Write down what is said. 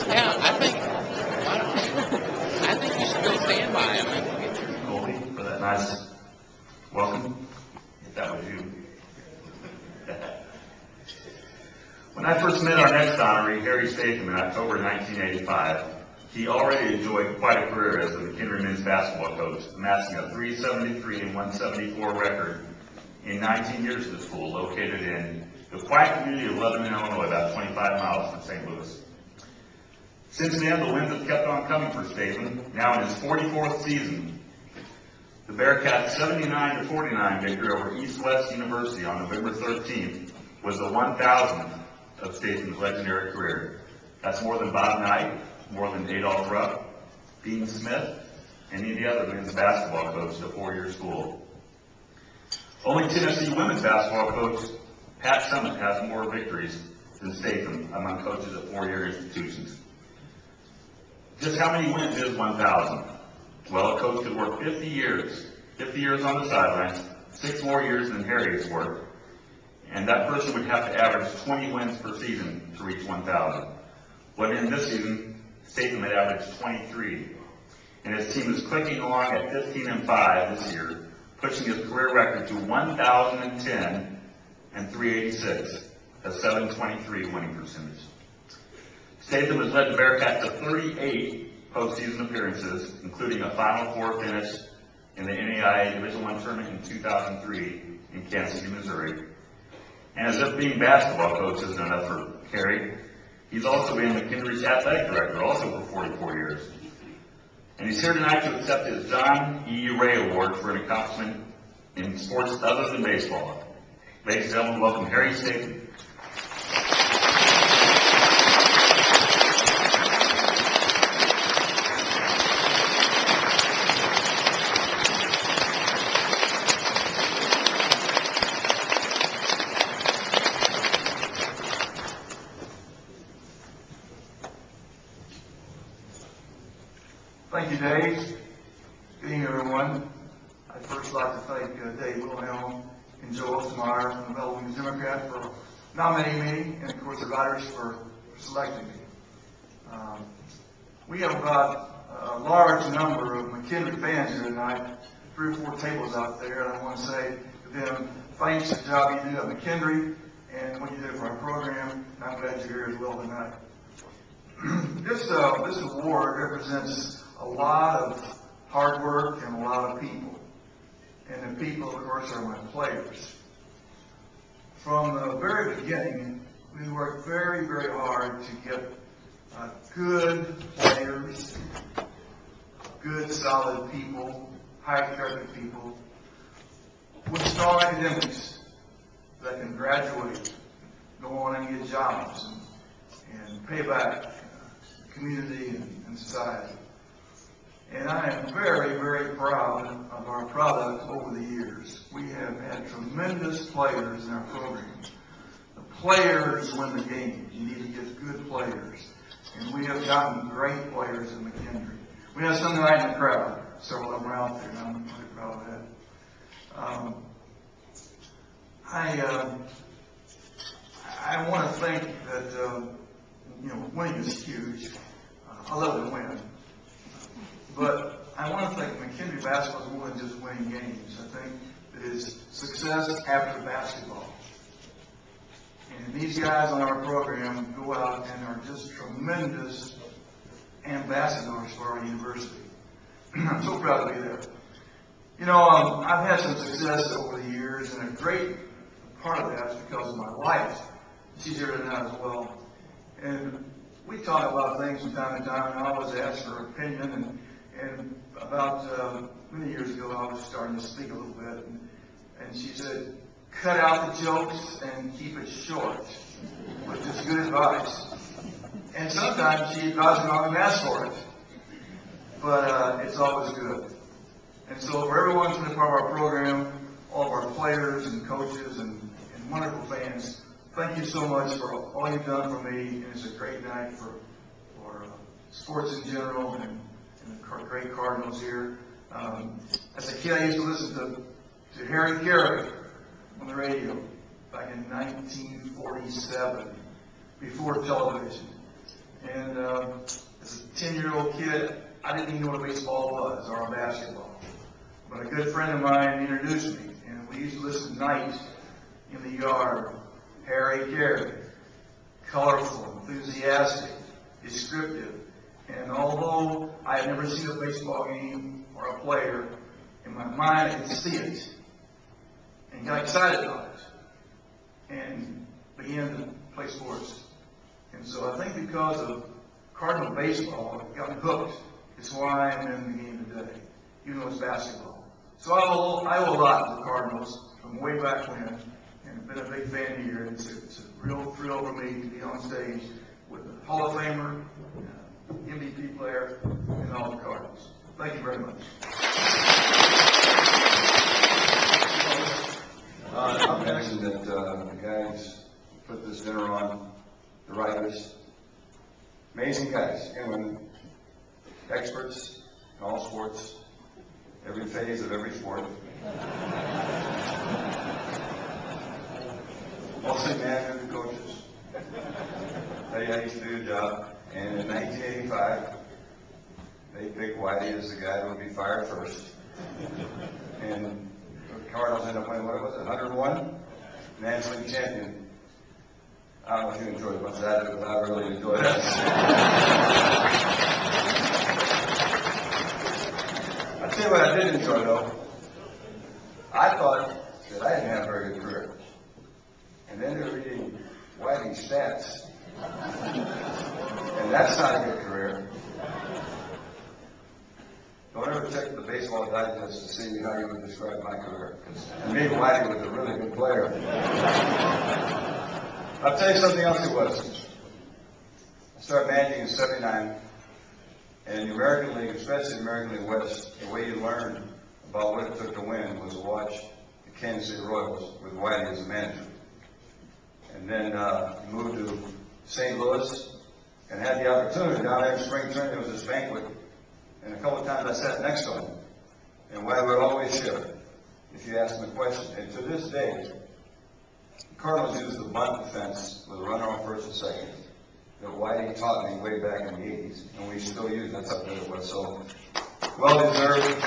Yeah, I think you should go stand by him. Colby, for that nice welcome. If that was you. When I first met our next honoree, Harry Statham, in October 1985, he already enjoyed quite a career as the McHenry men's basketball coach, amassing a 373 and 174 record in 19 years at the school, located in the quiet community of Lebanon, Illinois, about 25 miles from St. Louis. Since then, the wins have kept on coming for Statham, now in his 44th season. The Bearcats' 79-49 victory over East-West University on November 13th was the 1,000th of Statham's legendary career. That's more than Bob Knight, more than Adolph Rupp, Dean Smith, and any other men's basketball coach at a four-year school. Only Tennessee women's basketball coach Pat Summitt has more victories than Statham among coaches at four-year institutions. Just how many wins is 1,000? Well, a coach could work 50 years on the sidelines, 6 more years than Harry has worked, and that person would have to average 20 wins per season to reach 1,000. But in this season, Statham had averaged 23, and his team is clicking along at 15-5 this year, pushing his career record to 1,010 and 386, a 723 winning percentage. Statham has led the Bearcats to 38 postseason appearances, including a Final Four finish in the NAIA Division I tournament in 2003 in Kansas City, Missouri. And as if being basketball coach isn't enough for Harry, he's also been McHenry's athletic director, also for 44 years. And he's here tonight to accept his John E. Ray Award for an accomplishment in sports other than baseball. Ladies and gentlemen, welcome Harry Statham. Thank you, Dave. Good evening, everyone. I'd first like to thank Dave Wilhelm and Joe Ostermeyer from the Bellevue Democrat for nominating me, and of course the writers for selecting me. We have about a large number of McHenry fans here tonight, 3 or 4 tables out there, and I want to say to them, thanks for the job you do at McHenry and what you do for our program, and I'm glad you're here as well tonight. This award represents a lot of hard work and a lot of people. And the people, of course, are my players. From the very beginning, we worked very, very hard to get good players, good, solid people, high-character people, with strong academics that can graduate, go on and get jobs, and pay back the community and society. And I am very, very proud of our product over the years. We have had tremendous players in our program. The players win the game. You need to get good players. And we have gotten great players in McHenry. We have some tonight in the crowd. Several of them are out there, and I'm really proud of that. I want to think that, winning is huge. I love to win. But I want to think McHenry basketball is more than just winning games. I think it is success after basketball. And these guys on our program go out and are just tremendous ambassadors for our university. I'm so proud to be there. I've had some success over the years, and a great part of that is because of my wife. She's here tonight as well. And we talk about things from time to time, and I always ask for her opinion. And about many years ago, I was starting to speak a little bit, and she said, cut out the jokes and keep it short, which is good advice. And sometimes she advises me not to ask for it, but it's always good. And so for everyone who's been a part of our program, all of our players and coaches and wonderful fans, thank you so much for all you've done for me. And it's a great night for sports in general and the great Cardinals here. As a kid, I used to listen to Harry Carey on the radio back in 1947, before television. And as a 10-year-old kid, I didn't even know what a baseball was or a basketball. But a good friend of mine introduced me, and we used to listen at night in the yard. Harry Carey, colorful, enthusiastic, descriptive. And although I had never seen a baseball game or a player, in my mind I could see it and got excited about it and began to play sports. And so I think because of Cardinal baseball, I got hooked. It's why I'm in the game today, even though it's basketball. So I owe a lot to the Cardinals from way back when, and I've been a big fan here. And it's a real thrill for me to be on stage with a Hall of Famer, MVP player, and all the Cardinals. Thank you very much. I'll mention that the guys who put this dinner on, the writers, amazing guys and women, experts in all sports, every phase of every sport. Mostly managers and coaches. Tell you how you do a job. And in 1985, they picked Whitey as the guy that would be fired first. And the Cardinals ended up winning, what was it, 101? National League champion. I don't know if you enjoyed it much of that, but I really enjoyed it. I'll tell you what I did enjoy, though. I thought that I didn't have a very good career. And then they're reading Whitey's stats. And that's not a good career. Don't ever check the baseball digest to see how you would describe my career. Because to me, Whitey was a really good player. I'll tell you something else he was. I started managing in '79, and the American League, especially the American League West, the way you learned about what it took to win was to watch the Kansas City Royals with Whitey as a manager. And then moved to St. Louis and had the opportunity down there in spring training. There was this banquet, and a couple of times I sat next to him, and Whitey would always share if you asked him a question. And to this day, the Cardinals use the bunt defense with a runner on first and second that Whitey taught me way back in the 80s, and we still use it. That's how good it was. So, well deserved.